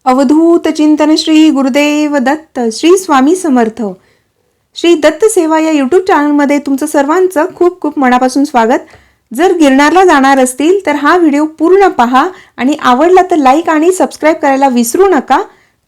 अवधूत चिंतन श्री गुरुदेव दत्त श्री स्वामी समर्थ श्री दत्त सेवा या यूट्यूब चॅनलमध्ये तुमचं सर्वांचं खूप खूप मनापासून स्वागत. जर गिरनारला जाणार असतील तर हा व्हिडिओ पूर्ण पहा आणि आवडला तर लाईक आणि सबस्क्राईब करायला विसरू नका.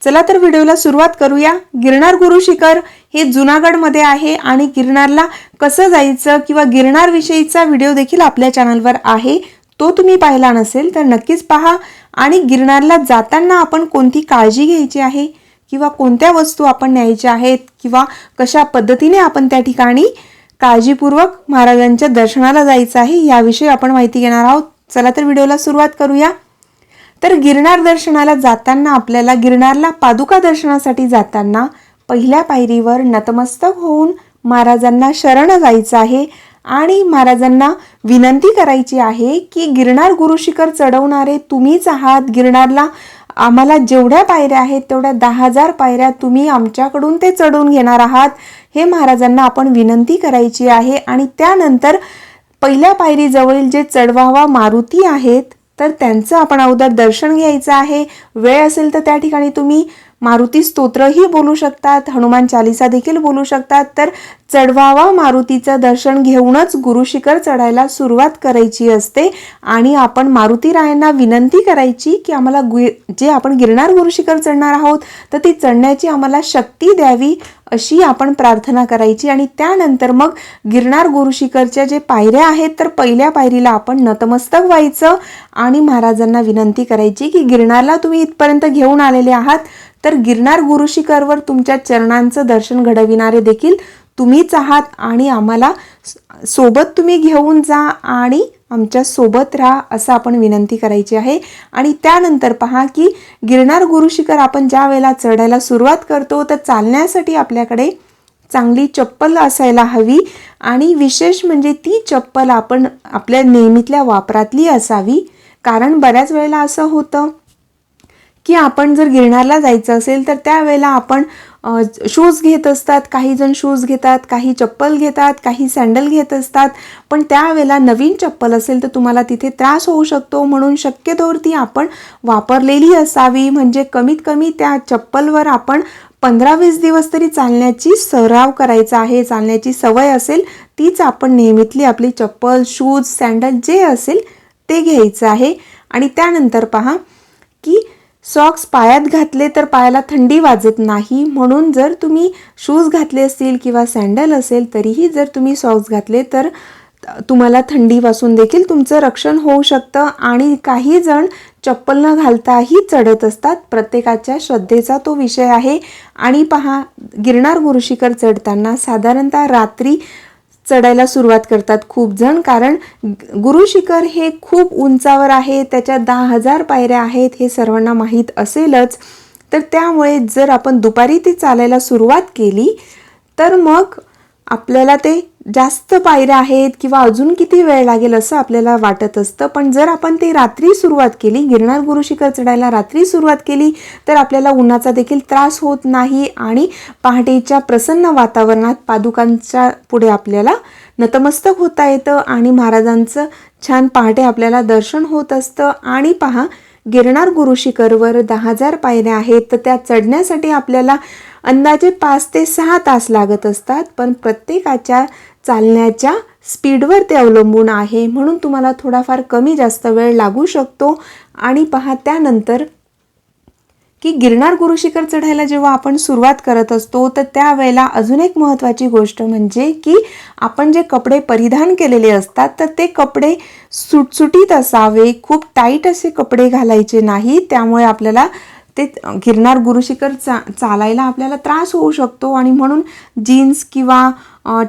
चला तर व्हिडिओला सुरुवात करूया. गिरनार गुरु शिखर हे जुनागडमध्ये आहे आणि गिरनारला कसं जायचं किंवा गिरनार विषयीचा व्हिडिओ देखील आपल्या चॅनलवर आहे. तो तुम्ही पाहिला नसेल तर नक्कीच पहा. आणि गिरनारला जाताना आपण कोणती काळजी घ्यायची आहे किंवा कोणत्या वस्तू आपण न्यायच्या आहेत किंवा कशा पद्धतीने आपण त्या ठिकाणी काळजीपूर्वक महाराजांच्या दर्शनाला जायचं आहे याविषयी आपण माहिती घेणार आहोत. चला तर व्हिडिओला सुरुवात करूया. तर गिरनार दर्शनाला जाताना आपल्याला गिरनारला पादुका दर्शनासाठी जाताना पहिल्या पायरीवर नतमस्तक होऊन महाराजांना शरण जायचं आहे आणि महाराजांना विनंती करायची आहे की गिरनार गुरु शिखर चढवणारे तुम्हीच आहात. गिरनारला आम्हाला जेवढ्या पायऱ्या आहेत तेवढ्या 10,000 पायऱ्या तुम्ही आमच्याकडून ते चढवून घेणार आहात हे महाराजांना आपण विनंती करायची आहे. आणि त्यानंतर पहिल्या पायरीजवळील जे चढवावा मारुती आहेत तर त्यांचं आपण अगोदर दर्शन घ्यायचं आहे. वेळ असेल तर त्या ठिकाणी तुम्ही मारुती स्तोत्रही बोलू शकतात, हनुमान चालिसा देखील बोलू शकतात. तर चढवावा मारुतीचं दर्शन घेऊनच गुरु शिखर चढायला सुरुवात करायची असते आणि आपण मारुतीरायांना विनंती करायची की आम्हाला जे आपण गिरनार गुरु शिखर चढणार आहोत तर ती चढण्याची आम्हाला शक्ती द्यावी अशी आपण प्रार्थना करायची. आणि त्यानंतर मग गिरनार गुरु शिखरच्या जे पायऱ्या आहेत तर पहिल्या पायरीला आपण नतमस्तक व्हायचं आणि महाराजांना विनंती करायची की गिरनारला तुम्ही इथपर्यंत घेऊन आलेले आहात तर गिरनार गुरु शिखरवर तुमच्या चरणांचं दर्शन घडविणारे देखील तुम्हीच आहात आणि आम्हाला सोबत तुम्ही घेऊन जा आणि आमच्या सोबत राहा असं आपण विनंती करायची आहे. आणि त्यानंतर पहा की गिरनार गुरु शिखर आपण ज्या वेळेला चढायला सुरुवात करतो तर चालण्यासाठी आपल्याकडे चांगली चप्पल असायला हवी आणि विशेष म्हणजे ती चप्पल आपण आपल्या नेहमीतल्या वापरातली असावी. कारण बऱ्याच वेळेला असं होतं की आपण जर गिरनारला जायचं असेल तर त्यावेळेला आपण शूज घेत असतात, काही जण शूज घेतात, काही चप्पल घेतात, काही सँडल घेत असतात. पण त्यावेळेला नवीन चप्पल असेल तर तुम्हाला तिथे त्रास होऊ शकतो. म्हणून शक्यतोवर ती आपण वापरलेली असावी. म्हणजे कमीत कमी त्या चप्पलवर आपण 15-20 दिवस तरी चालण्याची सराव करायचा आहे. चालण्याची सवय असेल तीच आपण नेहमीतली आपली चप्पल, शूज, सँडल जे असेल ते घ्यायचं आहे. आणि त्यानंतर पहा की सॉक्स पायात घातले तर पायाला थंडी वाजत नाही. म्हणून जर तुम्ही शूज घातले असतील किंवा सँडल असेल तरीही जर तुम्ही सॉक्स घातले तर तुम्हाला थंडीपासून देखील तुमचं रक्षण होऊ शकतं. आणि काही जण चप्पल न घालताही चढत असतात. प्रत्येकाच्या श्रद्धेचा तो विषय आहे. आणि पहा गिरनार गुरु शिखर चढताना साधारणतः रात्री चढायला सुरुवात करतात खूप जण. कारण गुरु शिखर हे खूप उंचावर आहे, त्याच्या 10,000 पायऱ्या आहेत हे सर्वांना माहीत असेलच. तर त्यामुळे जर आपण दुपारी ते चालायला सुरुवात केली तर मग आपल्याला ते जास्त पायऱ्या आहेत किंवा अजून किती वेळ लागेल असं आपल्याला वाटत असतं. पण जर आपण ते रात्री सुरुवात केली, गिरनार गुरु शिखर चढायला रात्री सुरुवात केली तर आपल्याला उन्हाचा देखील त्रास होत नाही आणि पहाटेच्या प्रसन्न वातावरणात पादुकांच्या पुढे आपल्याला नतमस्तक होता येतं आणि महाराजांचं छान पहाटे आपल्याला दर्शन होत असतं. आणि पहा गिरनार गुरु शिखरवर 10,000 पायऱ्या आहेत तर त्या चढण्यासाठी आपल्याला अंदाजे 5 ते 6 तास लागत असतात. पण प्रत्येकाच्या चालण्याच्या स्पीडवर ते अवलंबून आहे. म्हणून तुम्हाला थोडाफार कमी जास्त वेळ लागू शकतो. आणि पहा त्यानंतर की गिरनार गुरु शिखर चढायला जेव्हा आपण सुरुवात करत असतो तर त्यावेळेला अजून एक महत्त्वाची गोष्ट म्हणजे की आपण जे कपडे परिधान केलेले असतात तर ते कपडे सुटसुटीत असावे. खूप टाईट असे कपडे घालायचे नाही. त्यामुळे आपल्याला ते गिरनार गुरु शिखर चालायला आपल्याला त्रास होऊ शकतो. आणि म्हणून जीन्स किंवा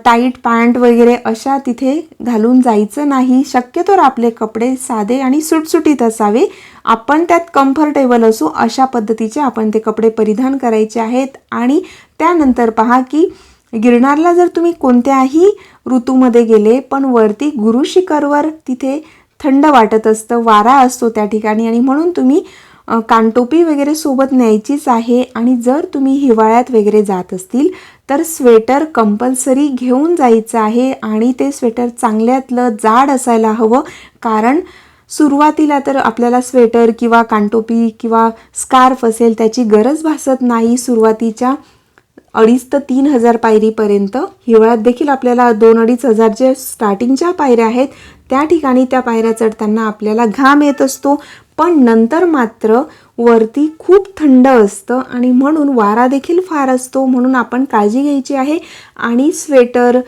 टाईट पॅन्ट वगैरे अशा तिथे घालून जायचं नाही. शक्यतोवर आपले कपडे साधे आणि सुटसुटीत असावे. आपण त्यात कम्फर्टेबल असू अशा पद्धतीचे आपण ते कपडे परिधान करायचे आहेत. आणि त्यानंतर पहा की गिरनारला जर तुम्ही कोणत्याही ऋतूमध्ये गेले पण वरती गुरु शिखरवर तिथे थंड वाटत असतं, वारा असतो त्या ठिकाणी आणि म्हणून तुम्ही कानटोपी वगैरे सोबत न्यायचीच आहे. आणि जर तुम्ही हिवाळ्यात वगैरे जात असतील तर स्वेटर कंपल्सरी घेऊन जायचं आहे आणि ते स्वेटर चांगल्यातलं जाड असायला हवं. कारण सुरुवातीला तर आपल्याला स्वेटर किंवा कानटोपी किंवा स्कार्फ असेल त्याची गरज भासत नाही. सुरुवातीच्या 2,500 ते 3,000 पायरीपर्यंत, हिवाळ्यात देखील आपल्याला 2-2.5 हजार जे स्टार्टिंगच्या पायऱ्या आहेत त्या ठिकाणी त्या पायऱ्या चढताना आपल्याला घाम येत असतो. पण नंतर मात्र वरती खूप थंड असतं आणि म्हणून वारा देखील फार असतो, म्हणून आपण काळजी घ्यायची आहे. आणि स्वेटर,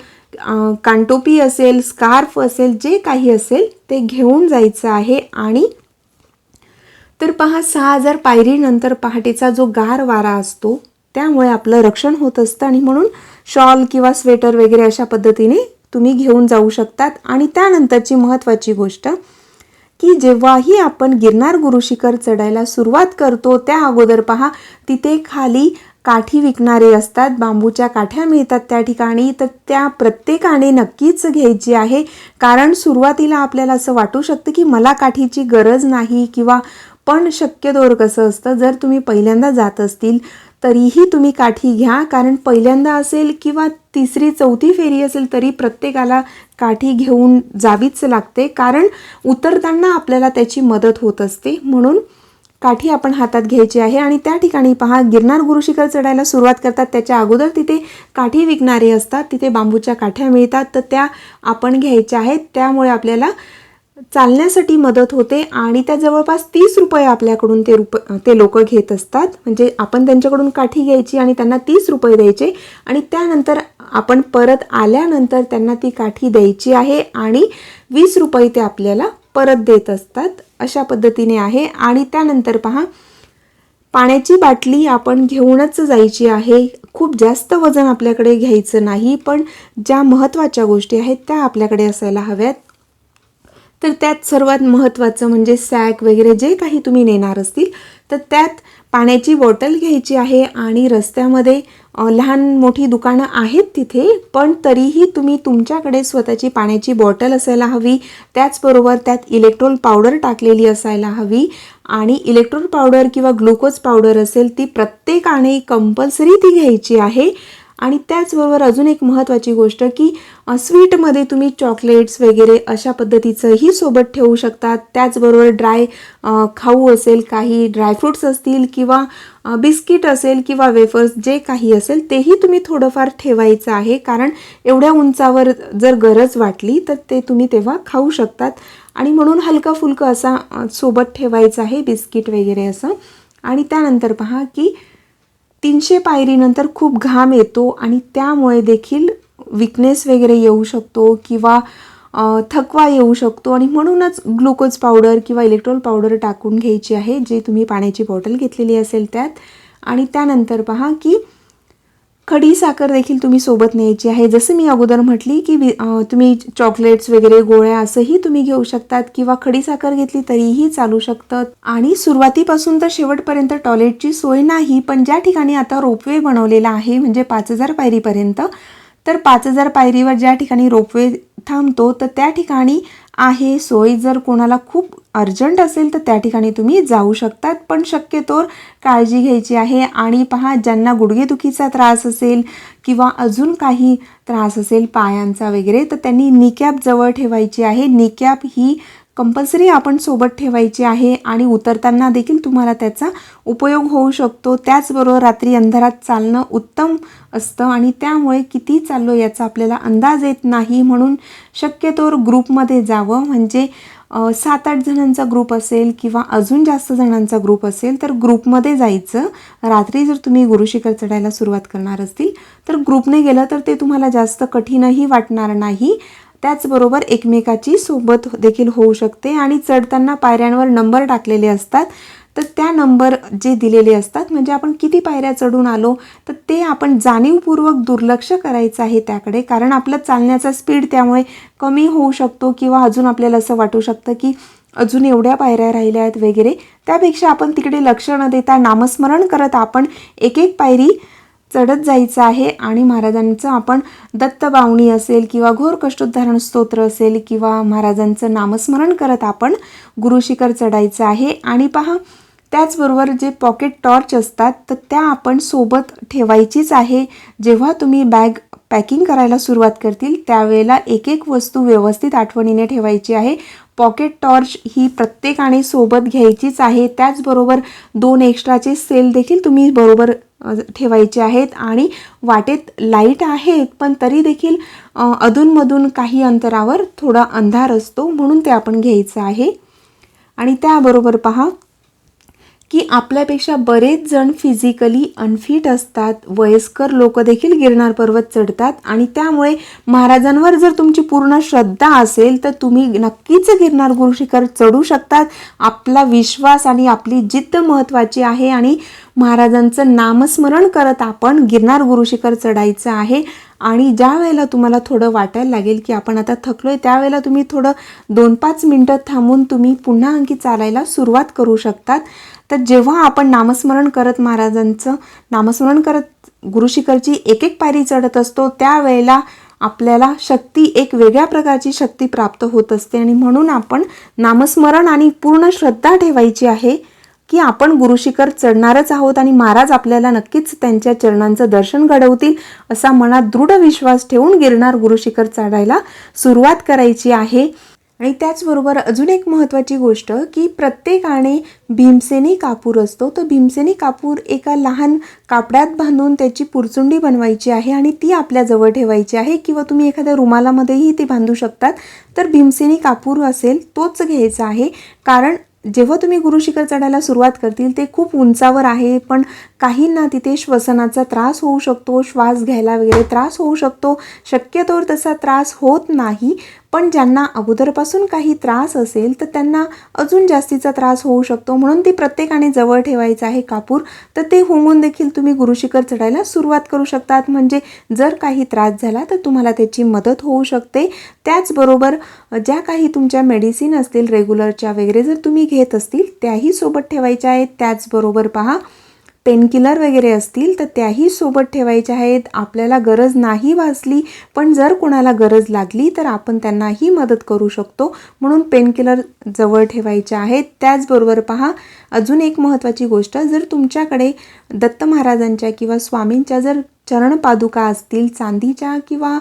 कानटोपी असेल, स्कार्फ असेल, जे काही असेल ते घेऊन जायचं आहे. आणि तर पहा, 6,000 पायरीनंतर पहाटेचा जो गार वारा असतो त्यामुळे आपलं रक्षण होत असतं आणि म्हणून शॉल किंवा स्वेटर वगैरे अशा पद्धतीने तुम्ही घेऊन जाऊ शकतात. आणि त्यानंतरची महत्त्वाची गोष्ट की जेव्हाही आपण गिरनार गुरुशिखर चढायला सुरुवात करतो त्या अगोदर पहा, तिथे खाली काठी विकणारे असतात, बांबूच्या काठ्या मिळतात त्या ठिकाणी. तर त्या प्रत्येकाने नक्कीच घ्यायची आहे, कारण सुरुवातीला आपल्याला असं वाटू शकतं की मला काठीची गरज नाही किंवा, पण शक्यतोवर कसं असतं, जर तुम्ही पहिल्यांदा जात असतील तरीही तुम्ही काठी घ्या, कारण पहिल्यांदा असेल किंवा 3री-4थी फेरी असेल तरी प्रत्येकाला काठी घेऊन जावीच लागते, कारण उतरताना आपल्याला त्याची मदत होत असते. म्हणून काठी आपण हातात घ्यायची आहे. आणि त्या ठिकाणी पहा, गिरनार गुरुशिखर चढायला सुरुवात करतात त्याच्या अगोदर तिथे काठी विकणारे असतात, तिथे बांबूच्या काठ्या मिळतात, तर त्या आपण घ्यायच्या आहेत. त्यामुळे आपल्याला चालण्यासाठी मदत होते. आणि त्या जवळपास 30 रुपये आपल्याकडून ते लोक घेत असतात. म्हणजे आपण त्यांच्याकडून काठी घ्यायची आणि त्यांना 30 रुपये द्यायचे आणि त्यानंतर आपण परत आल्यानंतर त्यांना ती काठी द्यायची आहे आणि 20 रुपये ते आपल्याला परत देत असतात. अशा पद्धतीने आहे. आणि त्यानंतर पहा, पाण्याची बाटली आपण घेऊनच जायची आहे. खूप जास्त वजन आपल्याकडे घ्यायचं नाही, पण ज्या महत्त्वाच्या गोष्टी आहेत त्या आपल्याकडे असायला हव्यात. तर त्यात सर्वात महत्त्वाचं म्हणजे सॅक वगैरे जे काही तुम्ही नेणार असतील तर त्यात पाण्याची बॉटल घ्यायची आहे. आणि रस्त्यामध्ये लहान मोठी दुकानं आहेत तिथे, पण तरीही तुम्ही तुमच्याकडे स्वतःची पाण्याची बॉटल असायला हवी. त्याचबरोबर त्यात इलेक्ट्रोल पावडर टाकलेली असायला हवी. आणि इलेक्ट्रोल पावडर किंवा ग्लुकोज पावडर असेल ती प्रत्येकाने कंपल्सरी ती घ्यायची आहे. आणि त्याचबरोबर अजून एक महत्त्वाची गोष्ट की स्वीटमध्ये तुम्ही चॉकलेट्स वगैरे अशा पद्धतीचंही सोबत ठेवू शकतात. त्याचबरोबर ड्राय खाऊ असेल, काही ड्रायफ्रूट्स असतील किंवा बिस्किट असेल किंवा वेफर्स जे काही असेल तेही तुम्ही थोडंफार ठेवायचं आहे, कारण एवढ्या उंचावर जर गरज वाटली तर ते तुम्ही तेव्हा खाऊ शकतात. आणि म्हणून हलका फुलका असा सोबत ठेवायचं आहे, बिस्किट वगैरे असं. आणि त्यानंतर पहा की 300 पायरीनंतर खूप घाम येतो आणि त्यामुळे देखील विकनेस वगैरे येऊ शकतो किंवा थकवा येऊ शकतो. आणि म्हणूनच ग्लुकोज पावडर किंवा इलेक्ट्रोल पावडर टाकून घ्यायची आहे, जे तुम्ही पाण्याची बॉटल घेतलेली असेल त्यात. आणि त्यानंतर पहा की खडी साखर देखील तुम्ही सोबत न्यायची आहे. जसं मी अगोदर म्हटली की तुम्ही चॉकलेट्स वगैरे, गोळ्या असंही तुम्ही घेऊ शकतात किंवा खडी साखर घेतली तरीही चालू शकतं. आणि सुरुवातीपासून तर शेवटपर्यंत टॉयलेटची सोय नाही, पण ज्या ठिकाणी आता रोपवे बनवलेला आहे म्हणजे 5,000 पायरीपर्यंत, तर 5,000 पायरीवर ज्या ठिकाणी रोपवे थांबतो तर त्या ठिकाणी आहे सोय. जर कोणाला खूप अर्जंट असेल तर त्या ठिकाणी तुम्ही जाऊ शकतात, पण शक्यतोवर काळजी घ्यायची आहे. आणि पहा, ज्यांना गुडघेदुखीचा त्रास असेल किंवा अजून काही त्रास असेल पायांचा वगैरे, तर त्यांनी निकॅप जवळ ठेवायची आहे. निकॅप ही कंपल्सरी आपण सोबत ठेवायची आहे आणि उतरताना देखील तुम्हाला त्याचा उपयोग होऊ शकतो. त्याचबरोबर रात्री अंधारात चालणं उत्तम असतं आणि त्यामुळे किती चाललो याचा आपल्याला अंदाज येत नाही, म्हणून शक्यतोवर ग्रुपमध्ये जावं. म्हणजे 7-8 जणांचा ग्रुप असेल किंवा अजून जास्त जणांचा ग्रुप असेल तर ग्रुपमध्ये जायचं. रात्री जर तुम्ही गुरुशिखर चढायला सुरुवात करणार असतील तर ग्रुपने गेलं तर ते तुम्हाला जास्त कठीणही वाटणार नाही. त्याचबरोबर एकमेकाची सोबत देखील होऊ शकते. आणि चढताना पायऱ्यांवर नंबर टाकलेले असतात, तर त्या नंबर जे दिलेले असतात म्हणजे आपण किती पायऱ्या चढून आलो तर ते आपण जाणीवपूर्वक दुर्लक्ष करायचं आहे त्याकडे, कारण आपलं चालण्याचा स्पीड त्यामुळे कमी होऊ शकतो किंवा अजून आपल्याला असं वाटू शकतं की अजून एवढ्या पायऱ्या राहिल्या आहेत वगैरे. त्यापेक्षा आपण तिकडे लक्ष न देता नामस्मरण करत आपण एक एक पायरी चढत जायचं आहे. आणि महाराजांचं आपण दत्तबावणी असेल किंवा घोर कष्टोद्धारण स्तोत्र असेल किंवा महाराजांचं नामस्मरण करत आपण गुरुशिखर चढायचं आहे. आणि पहा, त्याचबरोबर जे पॉकेट टॉर्च असतात तर त्या आपण सोबत ठेवायचीच आहे. जेव्हा तुम्ही बॅग पॅकिंग करायला सुरुवात करतील त्यावेळेला एक एक वस्तू व्यवस्थित आठवणीने ठेवायची आहे. पॉकेट टॉर्च ही प्रत्येकाने सोबत घ्यायचीच आहे. त्याचबरोबर 2 एक्स्ट्राचे सेल देखील तुम्ही बरोबर ठेवायचे आहेत. आणि वाटेत लाईट आहेत पण तरी देखील अधूनमधून काही अंतरावर थोडा अंधार असतो म्हणून ते आपण घ्यायचं आहे. आणि त्याबरोबर पहा की आपल्यापेक्षा बरेच जण फिजिकली अनफिट असतात. वयस्कर लोक देखील गिरनार पर्वत चढतात आणि त्यामुळे महाराजांवर जर तुमची पूर्ण श्रद्धा असेल तर तुम्ही नक्कीच गिरनार गुरुशिखर चढू शकतात. आपला विश्वास आणि आपली जिद्द महत्त्वाची आहे आणि महाराजांचं नामस्मरण करत आपण गिरनार गुरुशिखर चढायचं आहे. आणि ज्या वेळेला तुम्हाला थोडं वाटायला लागेल की आपण आता थकलोय त्यावेळेला तुम्ही थोडं 2-5 मिनटं थांबून तुम्ही पुन्हा आणखी चालायला सुरुवात करू शकतात. तर जेव्हा आपण नामस्मरण करत महाराजांचं नामस्मरण करत गुरुशिखरची एक एक पायरी चढत असतो त्यावेळेला आपल्याला शक्ती एक वेगळ्या प्रकारची शक्ती प्राप्त होत असते. आणि म्हणून आपण नामस्मरण आणि पूर्ण श्रद्धा ठेवायची आहे की आपण गुरुशिखर चढणारच आहोत आणि महाराज आपल्याला नक्कीच त्यांच्या चरणांचं दर्शन घडवतील असा मनात दृढ विश्वास ठेवून गिरनार गुरुशिखर चढायला सुरुवात करायची आहे. आणि त्याचबरोबर अजून एक महत्त्वाची गोष्ट की प्रत्येकाने भीमसेनी कापूर असतो तो भीमसेनी कापूर एका लहान कापड्यात बांधून त्याची पुरचुंडी बनवायची आहे आणि ती आपल्याजवळ ठेवायची आहे किंवा तुम्ही एखाद्या रुमालामध्येही ती बांधू शकतात. तर भीमसेनी कापूर असेल तोच घ्यायचा आहे. कारण जेव्हा तुम्ही गुरुशिखर चढायला सुरुवात करतील ते खूप उंचावर आहे पण काहींना तिथे श्वसनाचा त्रास होऊ शकतो, श्वास घ्यायला वगैरे त्रास होऊ शकतो. शक्यतोवर तसा त्रास होत नाही पण ज्यांना अगोदरपासून काही त्रास असेल तर त्यांना अजून जास्तीचा त्रास होऊ शकतो. म्हणून ती प्रत्येकाने जवळ ठेवायचं आहे कापूर. तर ते हुंगून देखील तुम्ही गुरुशिखर चढायला सुरुवात करू शकतात. म्हणजे जर काही त्रास झाला तर तुम्हाला त्याची मदत होऊ शकते. त्याचबरोबर ज्या काही तुमच्या मेडिसिन असतील रेग्युलरच्या वगैरे जर तुम्ही घेत असतील त्याही सोबत ठेवायच्या आहेत. त्याचबरोबर पहा पेनकिलर वगैरे असतील तर त्याही सोबत ठेवायच्या आहेत. आपल्याला गरज नाही भासली पण जर कोणाला गरज लागली तर आपण त्यांनाही मदत करू शकतो म्हणून पेनकिलर जवळ ठेवायच्या आहेत. त्याचबरोबर पहा अजून एक महत्त्वाची गोष्ट जर तुमच्याकडे दत्त महाराजांच्या किंवा स्वामींच्या जर चरणपादुका असतील चांदीच्या किंवा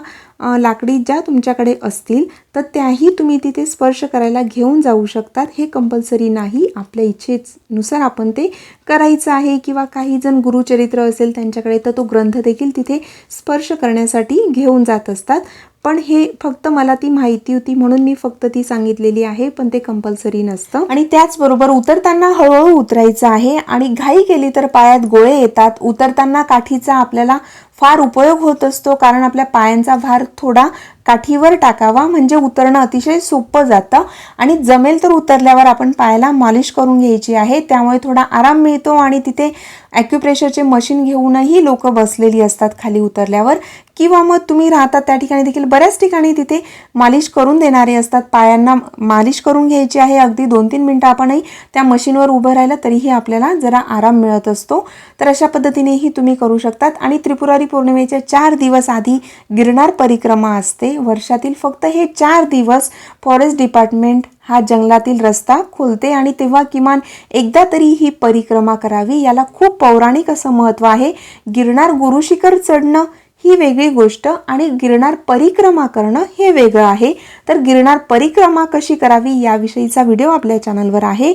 लाकडी ज्या तुमच्याकडे असतील तर त्याही तुम्ही तिथे स्पर्श करायला घेऊन जाऊ शकतात. हे कंपल्सरी नाही आपल्या इच्छेनुसार आपण ते करायचं आहे. किंवा काही जण गुरुचरित्र असेल त्यांच्याकडे तर तो ग्रंथ देखील तिथे स्पर्श करण्यासाठी घेऊन जात असतात. पण हे फक्त मला ती माहिती होती म्हणून मी फक्त ती सांगितलेली आहे पण ते कंपल्सरी नसतं. आणि त्याचबरोबर उतरताना हळूहळू उतरायचं आहे आणि घाई केली तर पायात गोळे येतात. उतरताना काठीचा आपल्याला फार उपयोग होत असतो कारण आपल्या पायांचा भार थोडा काठीवर टाकावा म्हणजे उतरणं अतिशय सोपं जातं. आणि जमेल तर उतरल्यावर आपण पायाला मॉलिश करून घ्यायची आहे त्यामुळे थोडा आराम मिळतो. आणि तिथे ॲक्युप्रेशरचे मशीन घेऊनही लोक बसलेली असतात खाली उतरल्यावर किंवा मग तुम्ही राहतात त्या ठिकाणी देखील बऱ्याच ठिकाणी तिथे मालिश करून देणारे असतात. पायांना मालिश करून घ्यायची आहे. अगदी 2-3 मिनटं आपणही त्या मशीनवर उभं राहिलं तरीही आपल्याला जरा आराम मिळत असतो. तर अशा पद्धतीनेही तुम्ही करू शकतात. आणि त्रिपुरारी पौर्णिमेच्या 4 दिवस आधी गिरनार परिक्रमा असते. वर्षातील फक्त हे 4 दिवस फॉरेस्ट डिपार्टमेंट हा जंगलातील रस्ता खोलते आणि तेव्हा किमान एकदा तरी ही परिक्रमा करावी. याला खूप पौराणिक असं महत्त्व आहे. गिरनार गुरुशिखर चढणं ही वेगळी गोष्ट आणि गिरनार परिक्रमा करणं हे वेगळं आहे. तर गिरनार परिक्रमा कशी करावी याविषयीचा व्हिडिओ आपल्या चॅनलवर आहे.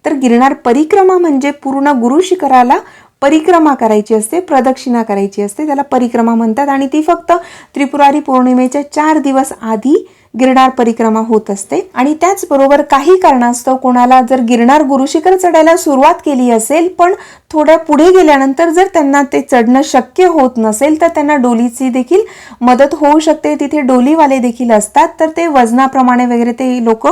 तर गिरनार परिक्रमा म्हणजे पूर्ण गुरुशिखराला परिक्रमा करायची असते, प्रदक्षिणा करायची असते, त्याला परिक्रमा म्हणतात. आणि ती फक्त त्रिपुरारी पौर्णिमेच्या 4 दिवस आधी गिरनार परिक्रमा होत असते. आणि त्याचबरोबर काही कारणास्तव कोणाला जर गिरनार गुरुशिखर चढायला सुरुवात केली असेल पण थोड्या पुढे गेल्यानंतर जर त्यांना ते चढणं शक्य होत नसेल तर त्यांना डोलीची देखील मदत होऊ शकते. तिथे डोलीवाले देखील असतात तर ते वजनाप्रमाणे वगैरे ते लोक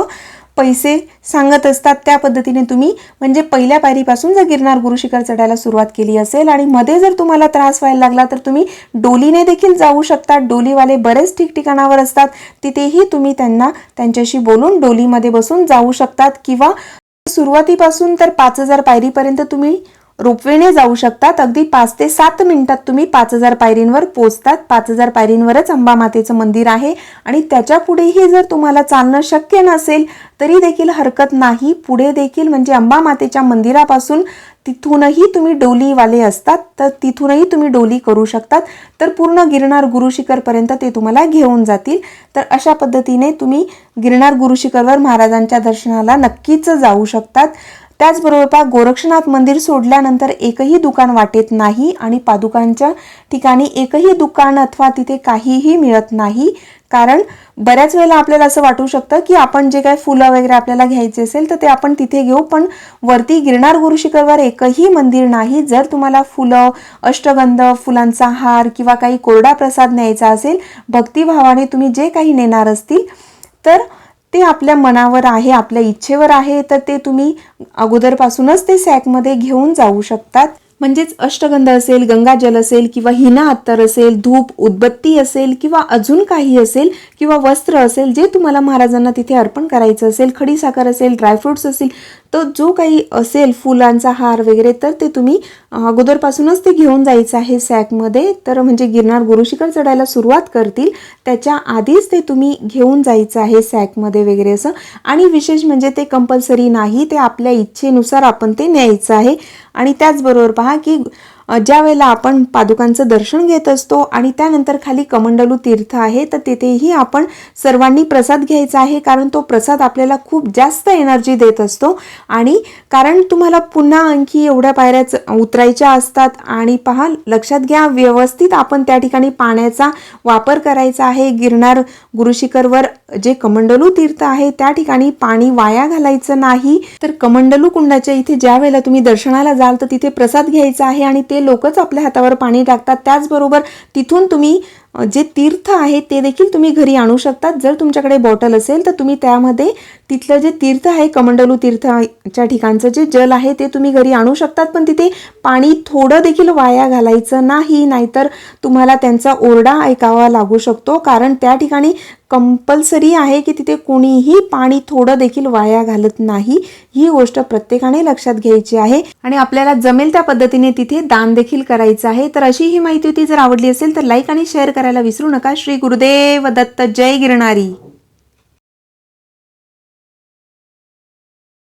पैसे सांगत असतात. त्या पद्धतीने तुम्ही म्हणजे पहिल्या पायरीपासून जर गिरनार गुरुशिखर चढायला सुरुवात केली असेल आणि मध्ये जर तुम्हाला त्रास व्हायला लागला तर तुम्ही डोलीने देखील जाऊ शकता. डोलीवाले बरेच ठिकठिकाणावर असतात तिथेही तुम्ही त्यांच्याशी बोलून डोलीमध्ये बसून जाऊ शकतात. किंवा सुरुवातीपासून तर 5000 पायरीपर्यंत तुम्ही रोपवेने जाऊ शकतात. अगदी 5 ते 7 मिनिटात तुम्ही 5000 पायरींवर पोहोचतात. 5000 पायरींवरच अंबामातेचं मंदिर आहे आणि त्याच्या पुढेही जर तुम्हाला चालणं शक्य नसेल तरी देखील हरकत नाही. पुढे देखील म्हणजे अंबामातेच्या मंदिरापासून तिथूनही तुम्ही डोलीवाले असतात, तर तिथूनही तुम्ही डोली करू शकतात. तर पूर्ण गिरनार गुरुशिखरपर्यंत ते तुम्हाला घेऊन जातील. तर अशा पद्धतीने तुम्ही गिरनार गुरुशिखरवर महाराजांच्या दर्शनाला नक्कीच जाऊ शकतात. त्याचबरोबर पहा, गोरक्षनाथ मंदिर सोडल्यानंतर एकही दुकान वाटेत नाही आणि पादुकांच्या ठिकाणी एकही दुकान अथवा तिथे काहीही मिळत नाही. कारण बऱ्याच वेळेला आपल्याला असं वाटू शकतं की आपण जे काय फुलं वगैरे आपल्याला घ्यायचे असेल तर ते आपण तिथे घेऊ, पण वरती गिरनार गुरुशिखरवर एकही मंदिर नाही. जर तुम्हाला फुलं, अष्टगंध, फुलांचा हार किंवा काही कोरडा प्रसाद न्यायचा असेल, भक्तिभावाने तुम्ही जे काही नेणार असतील तर ते आपल्या मनावर आहे, आपल्या इच्छेवर आहे. तर ते तुम्ही अगोदरपासूनच ते सॅकमध्ये घेऊन जाऊ शकतात. म्हणजेच अष्टगंध असेल, गंगाजल असेल किंवा हिना अत्तर असेल, धूप, उदबत्ती असेल किंवा अजून काही असेल किंवा वस्त्र असेल जे तुम्हाला महाराजांना तिथे अर्पण करायचं असेल, खडीसाखर असेल, ड्रायफ्रुट्स असतील, तर जो काही असेल फुलांचा हार वगैरे, तर ते तुम्ही अगोदरपासूनच ते घेऊन जायचं आहे सॅकमध्ये. तर म्हणजे गिरनार गुरुशिखर चढायला सुरुवात करतील त्याच्या आधीच ते तुम्ही घेऊन जायचं आहे सॅकमध्ये वगैरे असं. आणि विशेष म्हणजे ते कंपल्सरी नाही, ते आपल्या इच्छेनुसार आपण ते न्यायचं आहे. आणि त्याचबरोबर पहा की ज्या वेळेला आपण पादुकांचं दर्शन घेत असतो आणि त्यानंतर खाली कमंडलू तीर्थ आहे, तर तिथेही आपण सर्वांनी प्रसाद घ्यायचा आहे. कारण तो प्रसाद आपल्याला खूप जास्त एनर्जी देत असतो. आणि कारण तुम्हाला पुन्हा आणखी एवढ्या पायऱ्या उतरायच्या असतात. आणि पहा, लक्षात घ्या, व्यवस्थित आपण त्या ठिकाणी पाण्याचा वापर करायचा आहे. गिरनार गुरुशिखरवर जे कमंडलू तीर्थ आहे त्या ठिकाणी पाणी वाया घालायचं नाही. तर कमंडलू कुंडाच्या इथे ज्या वेळेला तुम्ही दर्शनाला जाल तर तिथे प्रसाद घ्यायचा आहे आणि ते लोकच आपल्या हातावर पाणी टाकतात. त्याचबरोबर तिथून तुम्ही जे तीर्थ आहे ते देखील तुम्ही घरी आणू शकतात. जर तुमच्याकडे बॉटल असेल तर तुम्ही त्यामध्ये तिथलं जे तीर्थ आहे, कमंडलू तीर्थच्या ठिकाणचं जे जल आहे ते तुम्ही घरी आणू शकतात. पण तिथे पाणी थोडं देखील वाया घालायचं नाही, नाहीतर तुम्हाला त्यांचा ओरडा ऐकावा लागू शकतो. कारण त्या ठिकाणी कंपल्सरी आहे की तिथे कोणीही पाणी थोडं देखील वाया घालत नाही. ही गोष्ट प्रत्येकाने लक्षात घ्यायची आहे आणि आपल्याला जमेल त्या पद्धतीने तिथे दान देखील करायचं आहे. तर अशी ही माहिती होती. जर आवडली असेल तर लाईक आणि शेअर करायला विसरू नका. श्री गुरुदेव दत्त. जय गिरनारी.